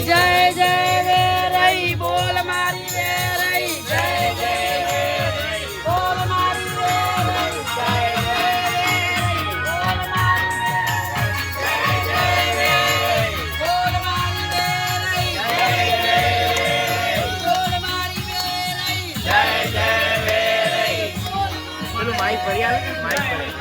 જય જય વેરઈ બોલ મારી વેરઈ જય જય વેરઈ બોલ મારી વેરઈ જય જય વેરઈ બોલ મારી વેરઈ જય જય વેરઈ બોલ મારી વેરઈ જય જય વેરઈ પેલું માઈક ભરી આવે ને માઈક ભરી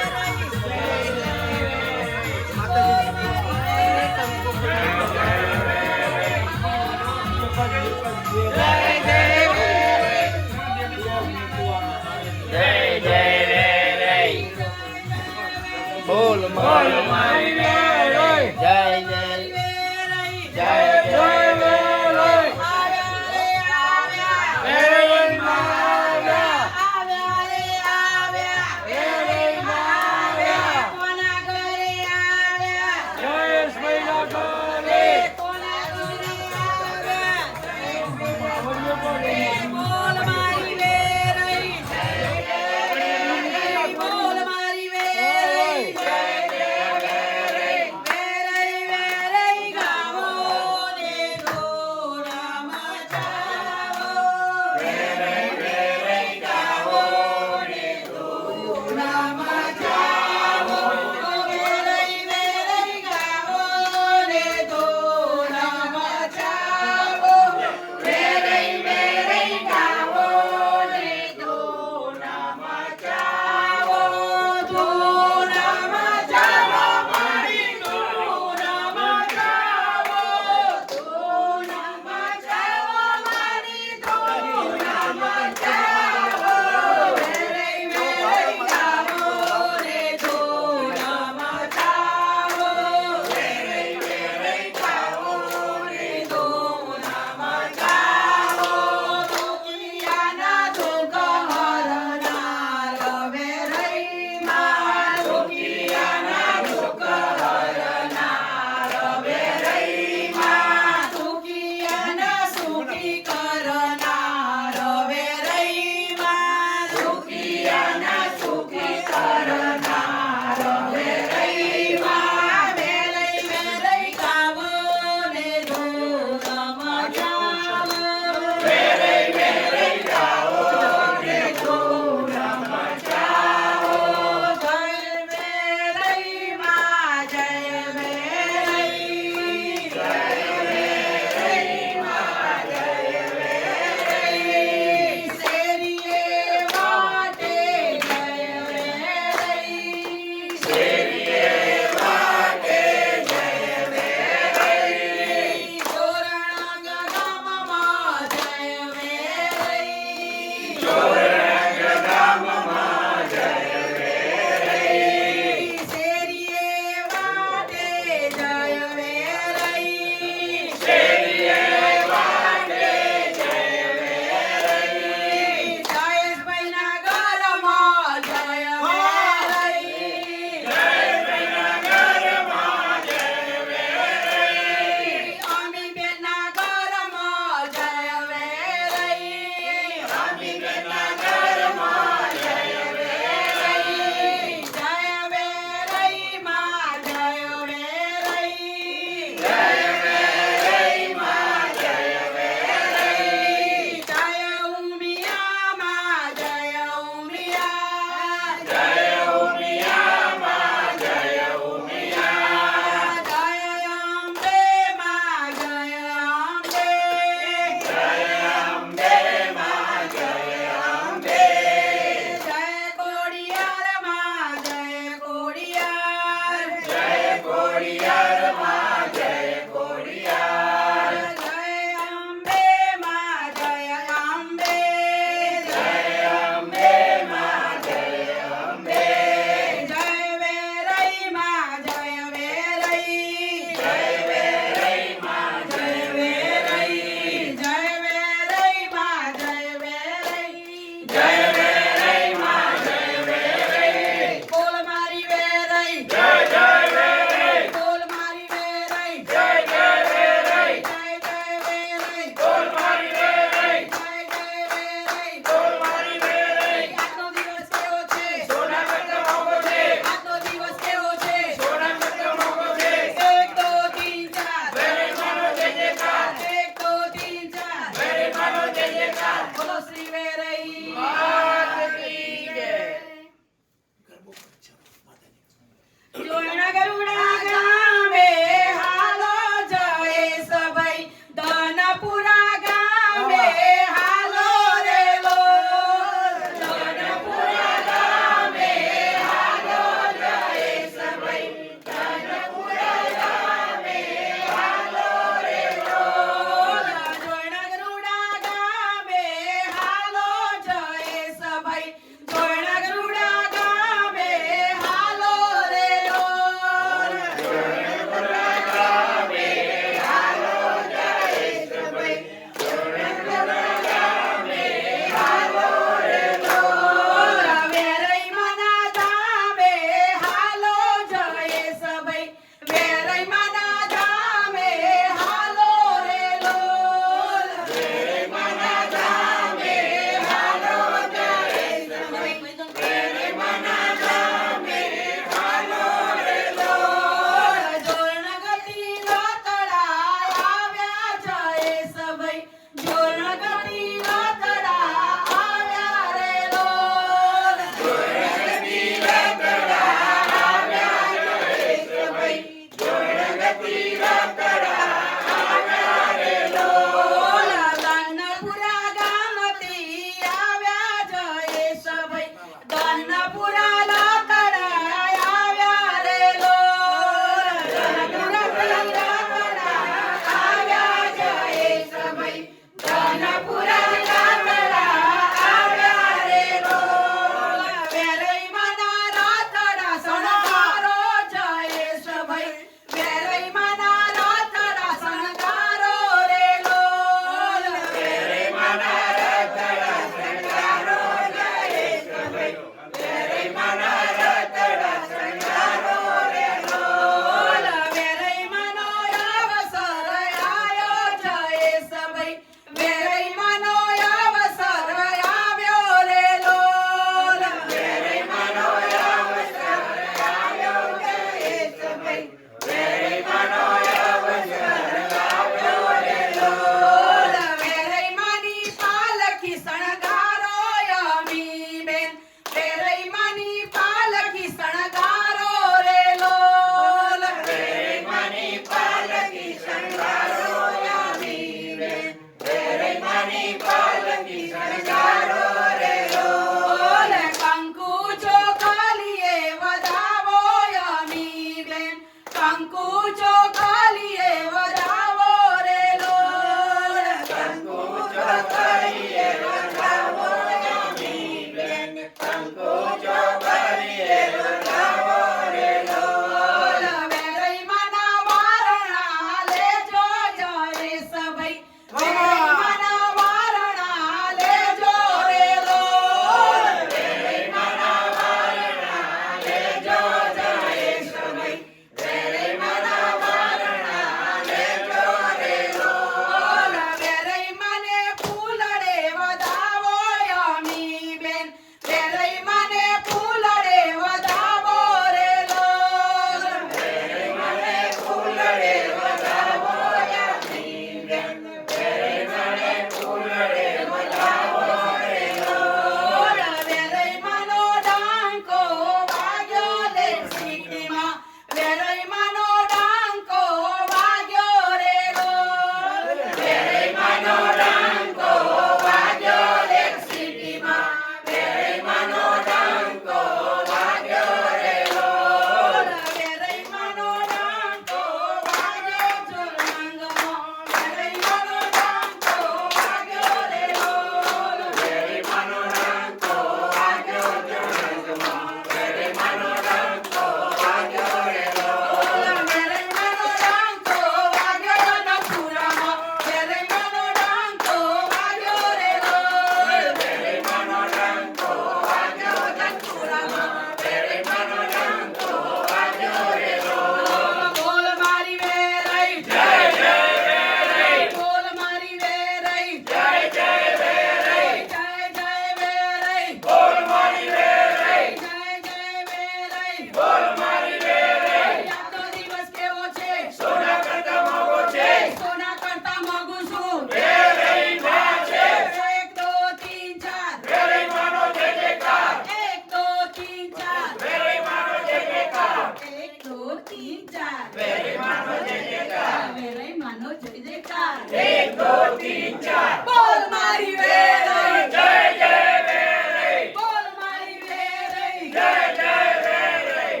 બોલ મારી વેરઈ જય જય વેરઈ બોલ મારી વેરઈ જય જય વેરઈ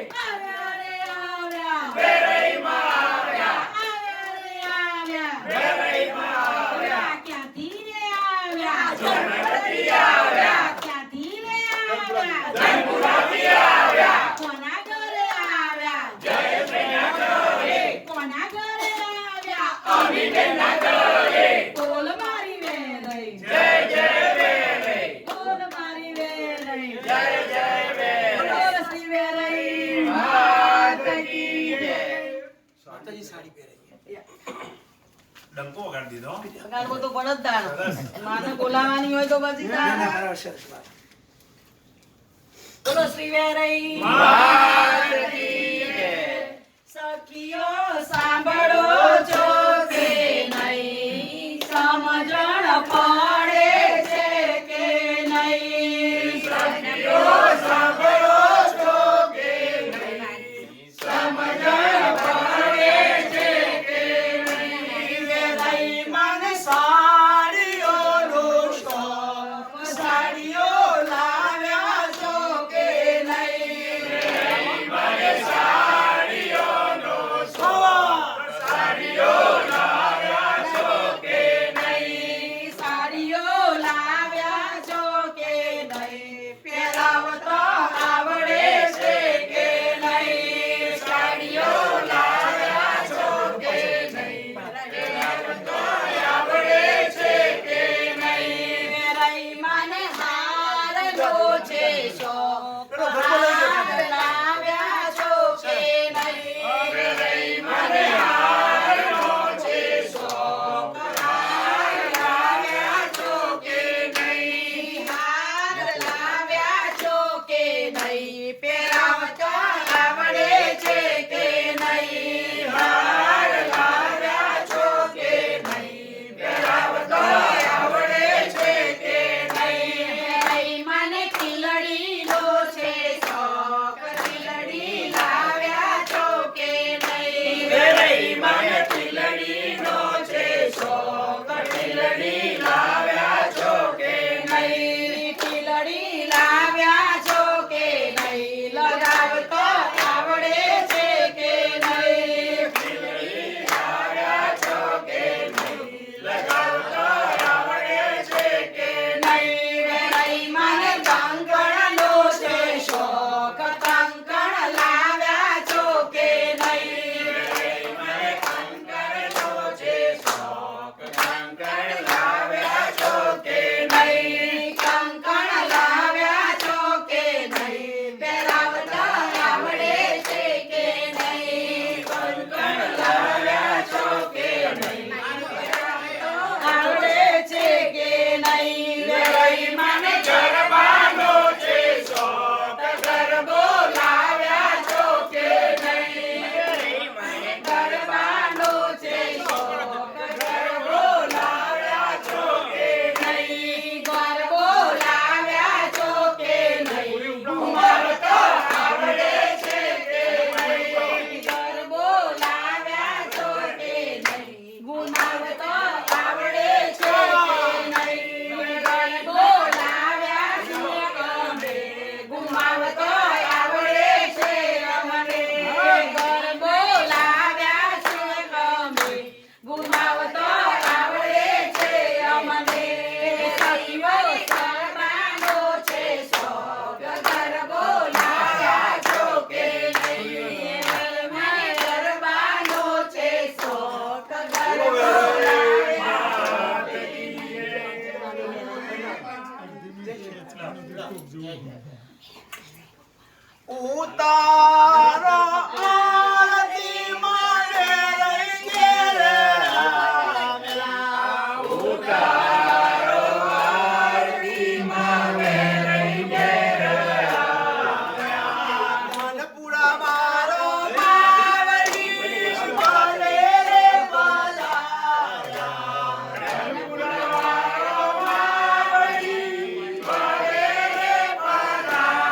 આવ્યા વેરઈ માં આવ્યા વેરઈ માં આવ્યા ક્યાંથી રે આવ્યા જન્મથી આવ્યા ક્યાંથી રે આવ્યા જન્મથી આવ્યા કોના ઘરે આવ્યા જય બેના ઘરે કોના ઘરે આવ્યા અમીબેના ઘરે બોલ મારી વેરઈ જય જય વેરઈ બોલ મારી વેરઈ જય જય વેરઈ બોલ શ્રી વેરઈ માત કી જય માતાજી સાડી પહેરાઈ ડંકો વગાડી દીધો વગાડવો તો પડે જ દાડો માને બોલાવાની હોય તો પછી દાડો બોલો શ્રી વેરઈ માત કી જય સખીઓ સાંભળો છો કે નહીં સમજણ પડે છે કે નહીં સખીઓ સાંભળો છો કે નહીં સમજણ પડે છે કે નહીં વેરઈ મને સાડીઓનો શોખ સાડીઓ લાવ્યા છો કે નહીં વેરઈ મને સાડીઓનો શોખ સાડીઓ લાવ્યા છો કે નહીં સાડીઓ લાવ્યા છો કે નહીં પહેરાવતો આવડે છે કે નહીં સાડીઓ લાવ્યા છો કે નહીં પહેરાવતો આવડે છે કે નહીં વેરઈ મને હારનો છે શોખ હાર લાવ્યા છો કે નહીં વેરઈ મને હારનો છે શોખ હાર લાવ્યા છો કે નહીં હાર લાવ્યા છો કે નહીં પહેરાવતો આવડે છે કે નહીં હાર લાવ્યા છો કે નહીં પહેરાવતો આવડે છે કે નહીં મને ખીલડીનો છે શોખ ખીલડી લાવ્યા છો કે નહીં વેરઈ મને ખીલડીનો છે શોખ ખીલડી લાવ્યા છો કે નહીં ખીલડી લાવ્યા છો કે નહીં લગાવતો આવડે છે કે નહીં ખીલડી લાવ્યા છો કે નહીં લગાવતો આવડે છે કે નહીં વેરઈ મને કંકણનો છે શોખ કંકણ લાવ્યા છો કે નહીં વેરઈ મને કંકણનો છે શોખ કંકણ લાવ્યા છો કે નહીં કંકણ લાવ્યા છો કે નહીં પહેરાવતા આવડે છે કે નહીં કંકણ લાવ્યા છો કે નહીં આવડે છે કે નહીં વેરઈ મને ગરબાનો છે શોખ ગરબો લાવ્યા છો કે નહીં વેરઈ મને ગરબાનો છે શોખ ગરબો લાવ્યા છો કે નહીં ગરબો લાવ્યા છો કે નહીં ઘુમાવતો આવડે છે કે નહીં ગરબો લાવ્યા છો કે નહીં ઘુમાવતો આવડે છે કે નહીં ગરબો લાવ્યા છે અમે ઘુમાવતો આવડે છે અમને ગરબો લાવ્યા છે અમે ઘુમાવતો આવડે છે અમને સખીઓ સરબાનો છે શોખ ગરબો લાવ્યા છો કે નહીં મને ગરબાનો છે શોખ ગરબો ઉતારો આરતી મારે રહી ઘેરે આવ્યા ઉતારો આરતી મારે રહી ઘેરે આવ્યા મનપુરા મારો માવડી મારે રે પધાર્યા મનપુરા મારો માવડી મારે રે પધાર્યા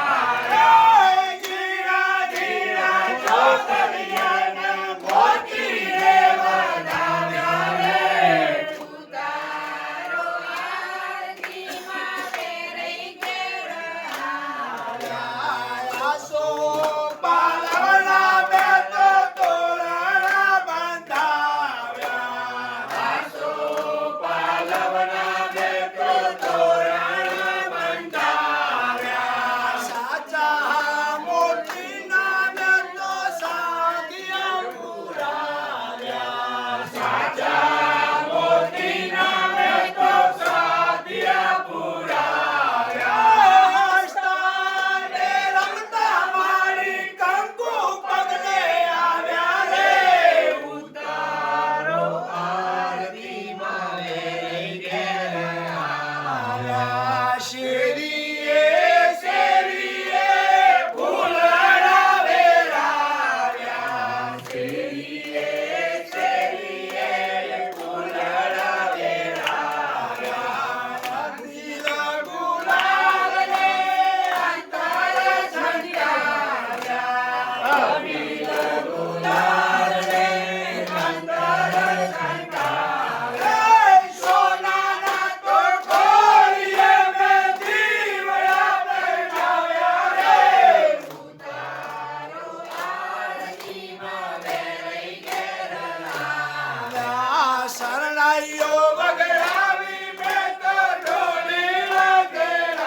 શરણાઈઓ વગડાવી મેં તો ઢોલી લગડાવ્યા.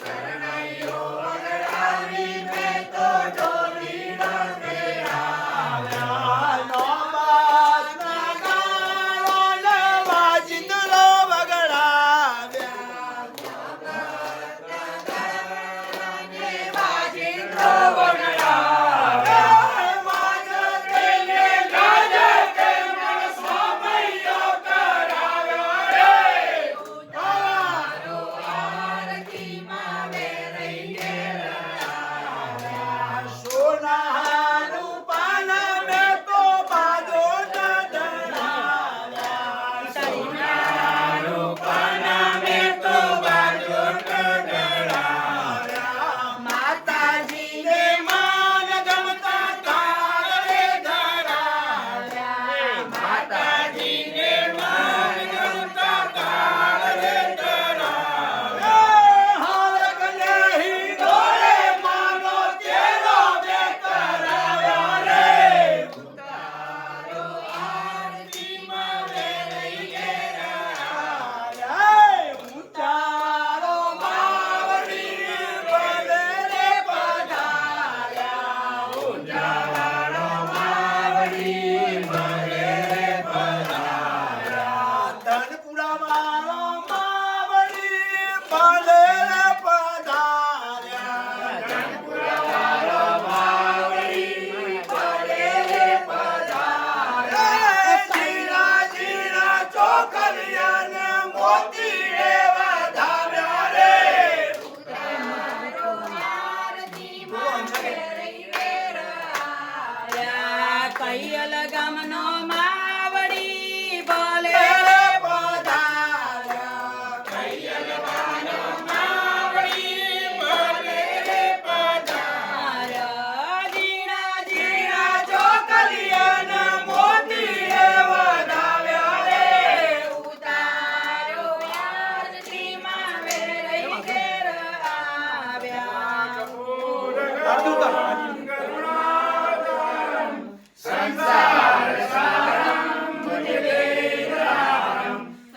શરણાઈઓ વગડાવી મેં તો ઢોલી લગડાવ્યા. નોબાતના ગાળો નવા ચિંદલો વગડાવ્યા. સોનાનું પાન મેં તો બાજો ડઢાવ્યા. સોનાનું પાન મેં તો બાજો ડઢાવ્યા. માતાજીને માન ગમતા કાળે ધરાવ્યા. માતાજીને માન ગમતા કાળે ધરાવ્યા. હરક નહીં ડોળે માનો તેરો બેકરાવ્યા રે. ઉતારો આરતીમાં વેરઈ ઘેરાવ્યા. ઉતારો માવડી ભલે રે પધાર્યા. ઉતારો માવડી ભલે રે પધાર્યા. ધનપુરા વાળો માવડી ભલે રે પધાર્યા. ધનપુરા વાળો માવડી ભલે રે પધાર્યા. જીણા જીણા ચોકલિયાને મોતી રે વધાવ્યા રે. કૈયલ ગામનો માવડી બોલે રે પધાર્યા. કૈયલ વાળો માવડી ભલે રે પધાર્યા. જીણા જીણા ચોકલિયાને મોતી રે વધાવ્યા રે. ઉતારો આરતીમાં વેરઈ ઘેર આવ્યા.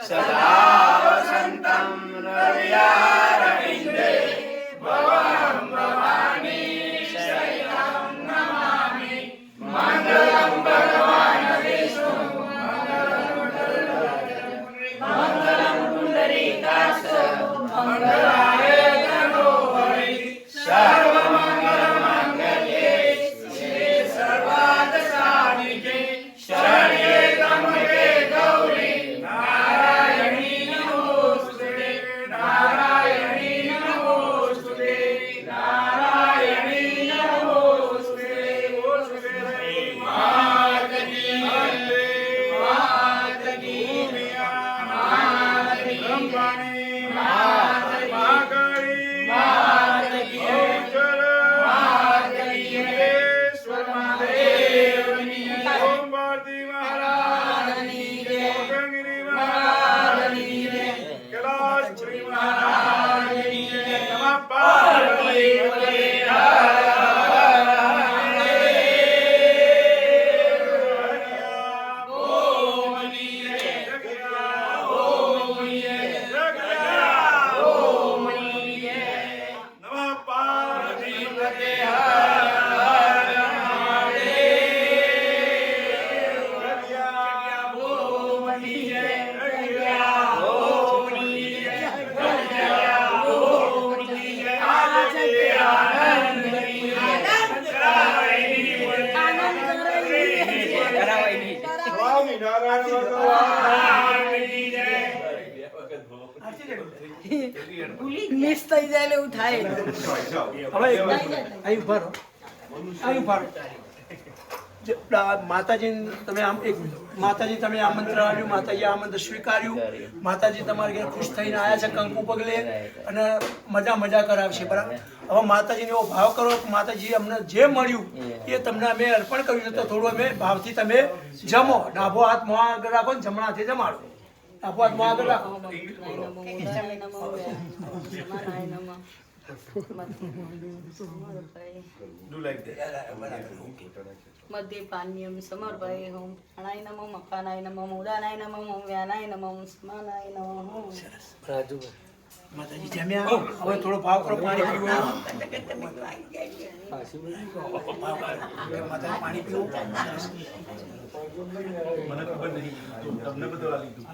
સદા વસંતમ રવિયારવિંદે ભવં ભવાની શૈલં નમામિ. મંગલં ભગવાન વિષ્ણુ મંગલં પુંડરીકાક્ષ મંગલાય તનો હરિ. સર્વમંગલ માંગલ્યે શિવે સર્વાર્થ સાધિકે શરણ્યે ત્ર્યંબકે ગૌરી નારાયણી નમોસ્તુતે. નારાયણી નમોસ્તુતે. નારાયણી નમોસ્તુતે. માત કી માત કી માત કી માત કી માત કી માત કી ઈશ્વર મહાદેવની ઓમ ભારતી મહારાજની જય. ગંગરી મહારાજની જય. કૈલાસપુરી મહારાજની જય. નમઃ પાર્વતી પતે. નમઃ પાર્વતી પતે. મિસ થઈ જાય એટલે એવું થાય. માતાજી તમે આમ એક માતાજી તમે આમંત્રણ આવ્યું, માતાજી આમંત્રણ સ્વીકાર્યું, માતાજી તમારે ઘરે ખુશ થઈને આવ્યા છે કંકુ પગલે અને મજા કરાવશે. બરાબર, હવે માતાજીને એવો ભાવ કરો કે માતાજી અમને જે મળ્યું એ તમને અમે અર્પણ કર્યું છે, તો થોડું અમે ભાવથી તમે જમો. ડાબો હાથ મોં આગળ રાખો ને જમણા હાથે જમાડો. ડાબો હાથ મોં આગળ રાખો. Do like that. મદ્યપાન્યમ સમર્પયેહમ પ્રાણાય નમઃ મકાનાય નમઃ મૂળાનાય નમઃ વ્યાનાય નમઃ સ્માનાય નમઃ. માતાજી જમ્યા હવે થોડો ભાવ કરો પાણી પીવું માતાજી પાણી પીવું મને ખબર નહીં તમને બધું આ લીધું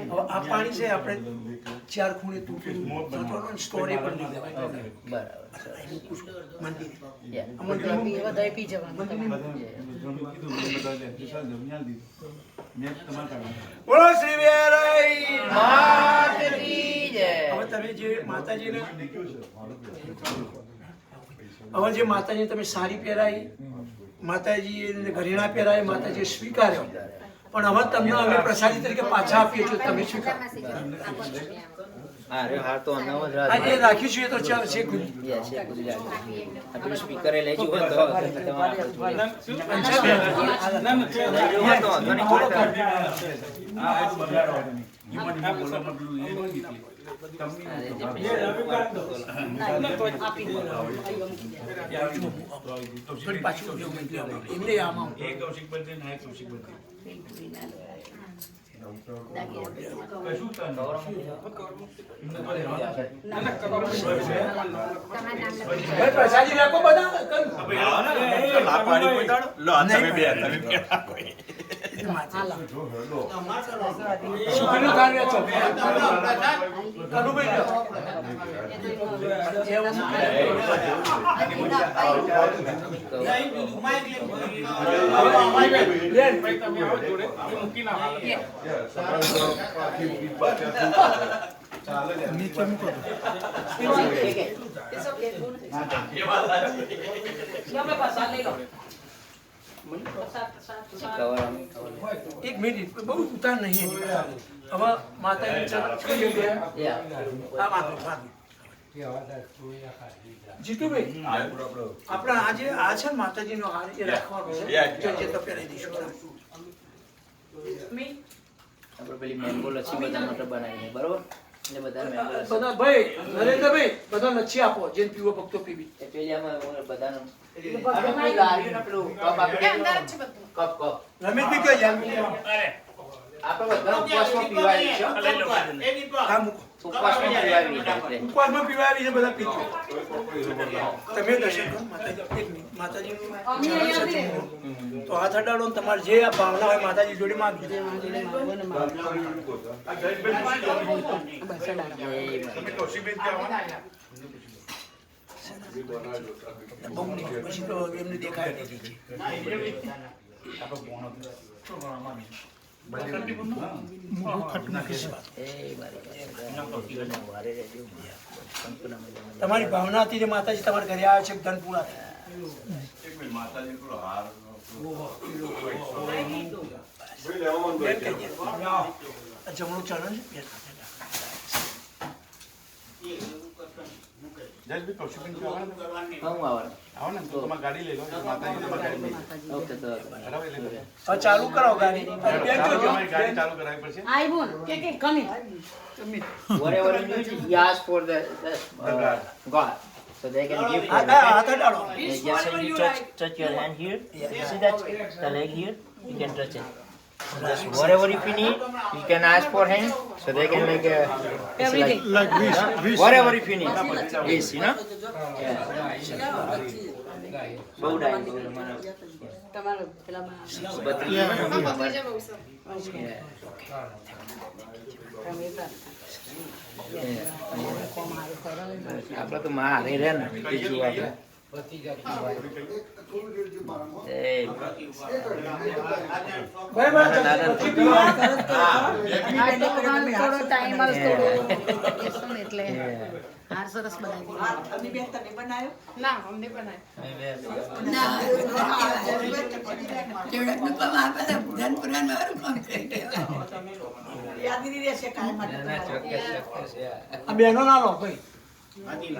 હવે આ પાણી છે આપણે ચાર ખૂણે તૂટેલું સ્ટોરે પણ નહીં દેવાય મંદિર વધારે પી જવાનું કીધું મને બધા લે વિશાલ જમ્યા દીધું મેં તમારે કાઢવાનું બોલો શ્રી વેરાઈ માત કી જય. હવે તમે જે માતાજીને હવે જે માતાજીને તમે સાડી પહેરાઈ માતાજીને ઘરેણા પહેરાય માતાજીએ સ્વીકાર્યો પણ હવે તમને અમે પ્રસાદી તરીકે પાછા આપીએ છીએ તમે સ્વીકાર અરે હાર તો અનાવ જ આ એ રાખ્યું છે તો ચાલ છે ગુરુ યસ એ ગુજરાતી આપણે સ્પીકરે લઈ જવું હોય તો તમારે થોડી પાછું એમને આમાં એક કૌશિક બંધ ને એક કૌશિક બંધ કશું તને ભાઈ પ્રસાદી રાખો બધા સુખીનું કાન વેચો કનુભાઈ લ્યો. નીચે મૂકો એક મિનિટ બહુ ઉતાર નહીં હવે માતાજી જીતુભાઈ આપણા આજે આ છે ને માતાજીનો હાર એ રાખવાનો છે જે તો પહેરાવી દઈશું આપણે પેલી મેંગો લચ્છી બધા માટે બનાવીને બરોબર એટલે બધા મેંગો લચ્છી બધા ભાઈ નરેન્દ્રભાઈ બધા લચ્છી આપો જેને પીવો ભક્તો પીવી એ પેલી આમાં બધાનું લારીઓના પેલું કપ આપણે કપ રમેશભાઈ કઈ જાણ આપણે બધા ઉપવાસમાં પીવાય છે હા મૂકો ઉપવાસમાં પીવાય એટલે ઉપવાસમાં પીવાય છે બધા પીતો તમે દર્શન કરો માતાજી એક મિનિટ માતાજીનું ચરણ સચવું. તો હાથ અડાડો ને તમારે જે આ ભાવના હોય માતાજી જોડે માગજો તમે કૌશિકબેન ત્યાં બહુ નહીં પછી તો એમને દેખાય નહીં તમારી ભાવના હતી જે માતાજી તમારા ઘરે આવે છે ધન પૂરા જમણું ચરણ છે જયભાઈ કૌશિકબેન ત્યાં હું આવવાનું આવો ને તો તમારી ગાડી લઈ લો માતાજી તમારી ગાડી લઈ લો ઓકે તો બરાબર લઈ લો હવે ચાલુ કરાવો ગાડી બેન જોજો. તમારી ગાડી ચાલુ કરાવી પડશે આઈબોન કે કમી whatever you need, you ask for the God. So they can give હા, you. હા, હાથ અડાડો Yes, so you touch your hand here. See that? The leg here. You can touch it. Just whatever if you need, you can ask for him. So they can make a Everything. like whatever if you need. Yes, you know. Yeah. Bow down. તમારો પેલામાં આપડે તો મારે રે ને બીજું આપણે ભાઈ ભાઈ પછી પીવા. થોડો ટાઈમ જ થોડો એટલે હાર સરસ બનાવી ના અમને આ બહેનો ના લો ભાઈ બનાવી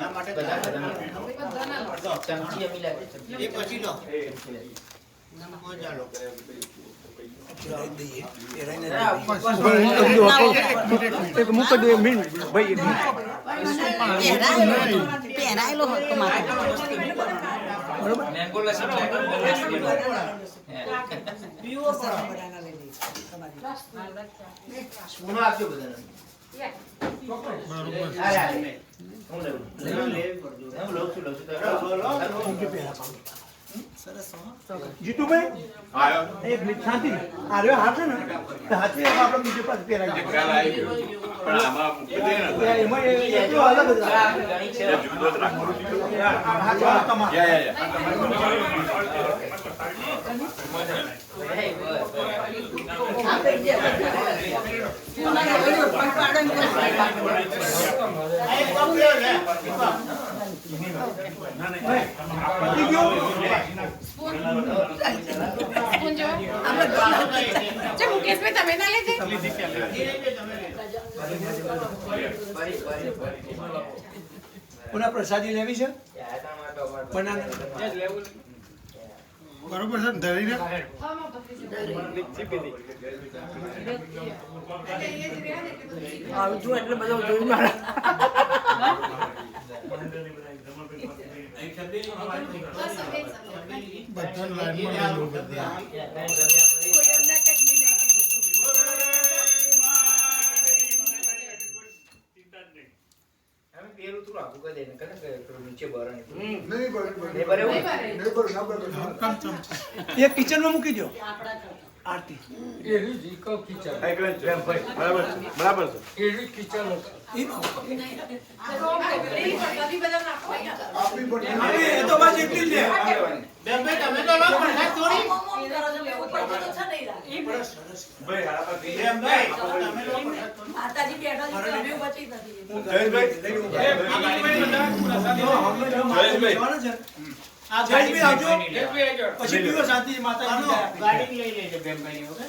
એક મૂકો દે મિનિટ ભાઈ એક મિનિટ પહેરાયેલો હતો માતા બરોબર મેંગો લસણ મેંગો સ્પૂનો આપજો બધાને જીતુભાઈ એક મિનિટ શાંતિ આર્યો હાથ છે ને તો હાથે આપણે બીજે પાસે પહેરાવી એમાં એટલો અલગ જ મુકેશભાઈ તમે ના લેજે પુનઃ પ્રસાદી લેવી છે બરોબર છે ધરીને આવજો એટલે બધું જોઈ મારે બધા લાઈનમાં લેવું બધા એક કિચનમાં મૂકી દો આરતી બરાબર છે એ તો બસ એટલી જ લે જયેશભાઈ આવજો પછી પીવો શાંતિ માતાજી ગાડી લઈ લેજે બેનભાઈ ઓકે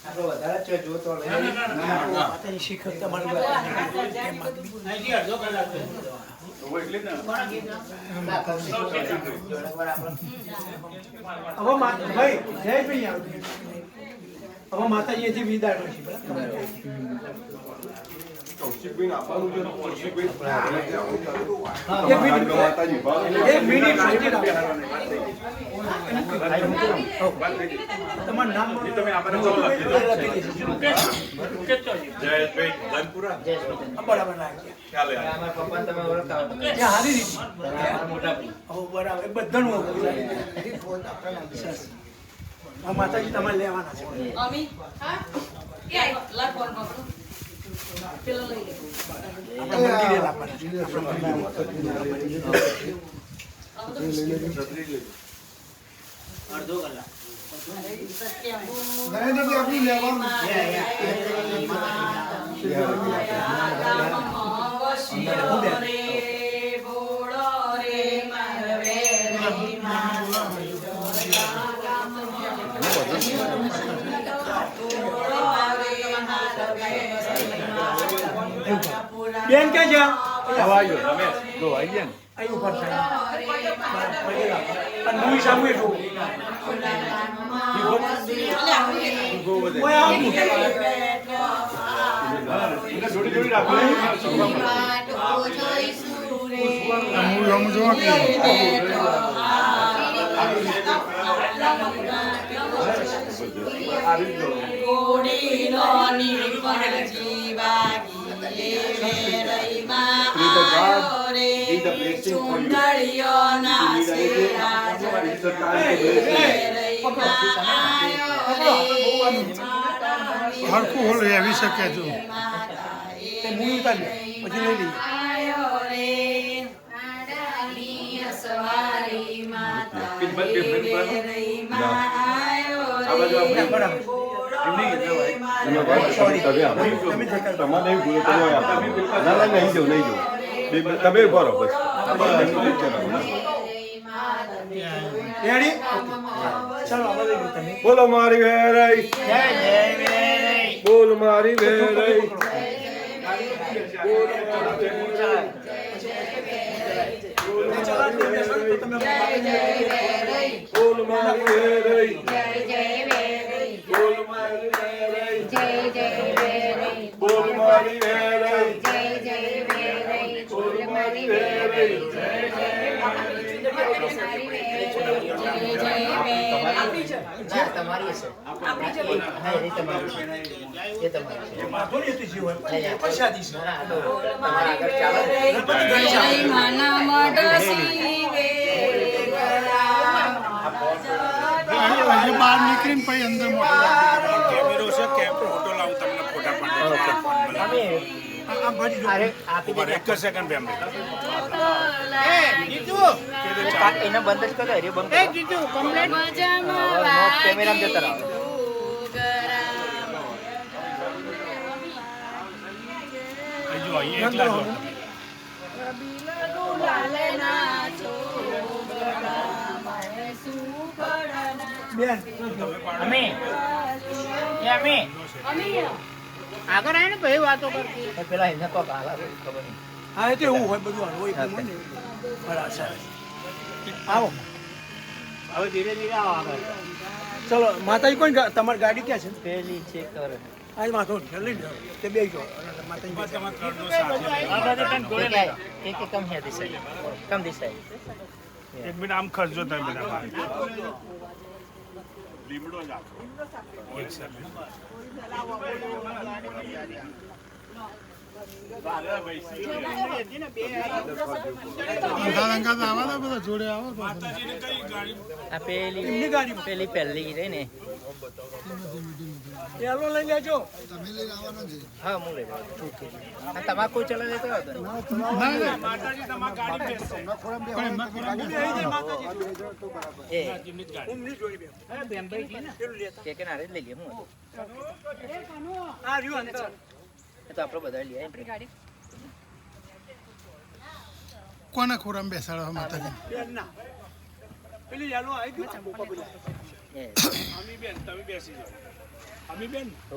આપણો વધારે છે જો તો માતાજી શીખ તમારી અહીંથી અડધો કલાક હવે ભાઈ જયેશભાઈ આવજો હવે માતાજી હજી વિદાય છે એક મિનિટ શાંતિ રાખો તમારું નામ તમે બરાબર લાગ્યા અમારા પપ્પાને તમે ઓળખતા ત્યાં હારી રીતે મોટા બરાબર બધાનું માતાજી તમારે લેવાના છે અમી હા કે લા ફોન પકડો પેલો લઈ લે આપણે મંદિરે લાવવાના છે અડધો કલાક બેન કે છે આવી ગયા ને અહીં ઉપર થાય અને મૂવી સામે જોવું ઓય આવું જોડી જોડી રાખો હું જોવા કે હરખું હોલ આવી શકે તું તે મૂવી ઉતારી પછી લઈ લઈએ તમે ભરો બસ રેડી ચાલો આપણે લઈ લો તમે બોલો મારી વેરાઈ બોલ મારી વેરાઈ બોલ મારી વેરાઈ બોલ મારી વેરાઈ બોલ મારી વેરાઈ ના, તમારી છે. હા, એ તમારી છે. એ તમારી છે. માથો લેતી છે હોય એ પ્રસાદી છે ના, તો તમારા આગળ ચાલો. અહીંયા બહાર નીકળીને પછી અંદર મોટો કેમેરો છે કે ફોટો લાવું તમને ફોટા પાડી અમે આમ ભરી દો અરે આપી દે. એક જ સેકન્ડ બે મિનિટ એને બંધ જ કરો. એ બંધ કરો. કેમેરામાં જતા રહો. જો અહીંયા એકલા જો બેન અમે આગળ આવે ને પછી વાતો કરતી પેલા એને કોક હાલા ખબર નહીં. હા એ તો એવું હોય બધું હાલ હોય એકદમ હોય ને બરાબર સરસ આવો હવે ધીરે ધીરે આવો આગળ. ચલો માતાજી કોઈ તમારી ગાડી ક્યાં છે પેલી ચેક કરો. આજ માથો લઈ લો તે બે ગયો માતાજી એક કમ હે દિસ સાઈડ. કમ દિસ સાઈડ. એક મિનિટ આમ ખર્ચો તમે બધા બહાર લીમડો જ આપો એક સેકન્ડ અંગા આવા દો બધા જોડે આવો તો માતાજીને કઈ ગાડી આ પેલી એમની ગાડી પેલી પહેલી રહી ને. પેલો લઈ લેજો હા હું લઈ જાઉં. આ તમાકુ ચલાવી લેતો હતો ને? માતાજી તમારી ગાડી બેસશે એ ઊંઘની જોડી બે કે ના રે લઈ લે. હું આ રહ્યું અંદર એ તો આપણે બધા લઈ આવીએ. કોના ખોરામાં બેસાડો માતાજી બેન ના પેલી યાલો આવી ગયું બોપા બોલા એ અમી બેન તમે બેસી જાઓ અમી બેન તો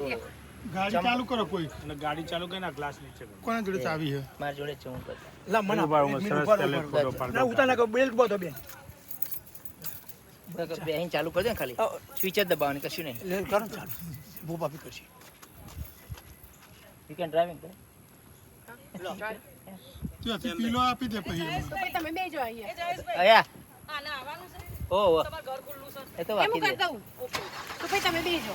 ગાડી ચાલુ કરો કોઈ અને ગાડી ચાલુ કરીને ગ્લાસ નીચે કરો કોના જોડે ચાવી છે મારી જોડે છે હું કરું. લા મને ઉભા રહો, સરસ તલે ફોટો ના પાડો ઉતાર નાખો બેલ્ટ બધો બેન બે અહીં ચાલુ કરજો ને ખાલી. સ્વિચ જ દબાવવાની કશું નહીં. લે કરો ને ચાલુ બોપા બી કરશે યુ કેન ડ્રાઇવિંગ કરે. ત્યાંથી પીલો આપી દે પછી એમાં. તમે બેજો અહીંયા આયા આના આવવાનું છે ઓ તમારું ઘર ખુલ્લું છે એ તો એમ વાકી કરી દે. દઉં તો ભાઈ તમે બેજો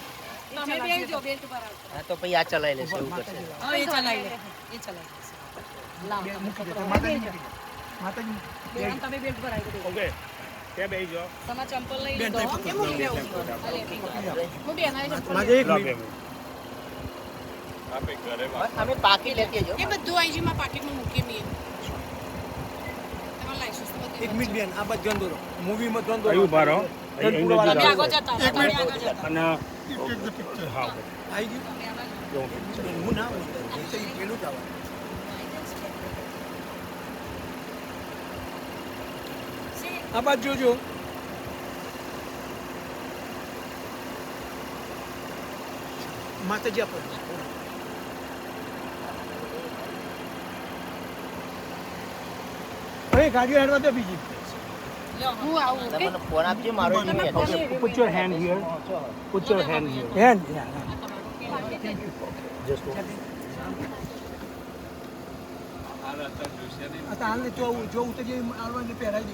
તમે બેજો બેલ્ટ ઉપર આવજો હા તો પછી આ ચલાવી લેશે એવું કરશે. હા એ ચલાવી લે એ ચલાવી લાવ મૂકી દે માતાજી માતાજી બેન તમે બેલ્ટ પર આવી દો ઓકે ત્યાં બેસી જાઓ તમારા ચંપલ લઈ બેન, લીધો તમે કે મૂકી દેવું હું બેન આવી ચંપલ માજે એક લો મિનિટ બે મિનિટ આપે ઘરે અમે પાકી લેતી જો. એ બધું આઈજીમાં પાકીટમાં મૂકી મેં તમારા લાયસન્સ તો બધું એક મિનિટ બેન આ બાદ ધ્યાન દોરો મૂવીમાં ધ્યાન અહીં દોરો ઉભા રહો અહીં તમે નજીક આગળ આવો. જતા હતા, તમે આગળ જતા હતા. અને ટેક ધ પિક્ચર હા ઓકે આવી ગયું જો બેન, હું ના આવું એ તો ઈ પેલું જ આવે આ બાદ જોજો માતાજી આપો હવે ગાડીઓ હેડવા દો બીજી હું આવું તમે મને ફોન આપજો મારો તમે email. Phone put your hand here put your hand here hand આ તો હાલ ને જો ઉતરી આવવાની પહેરાવી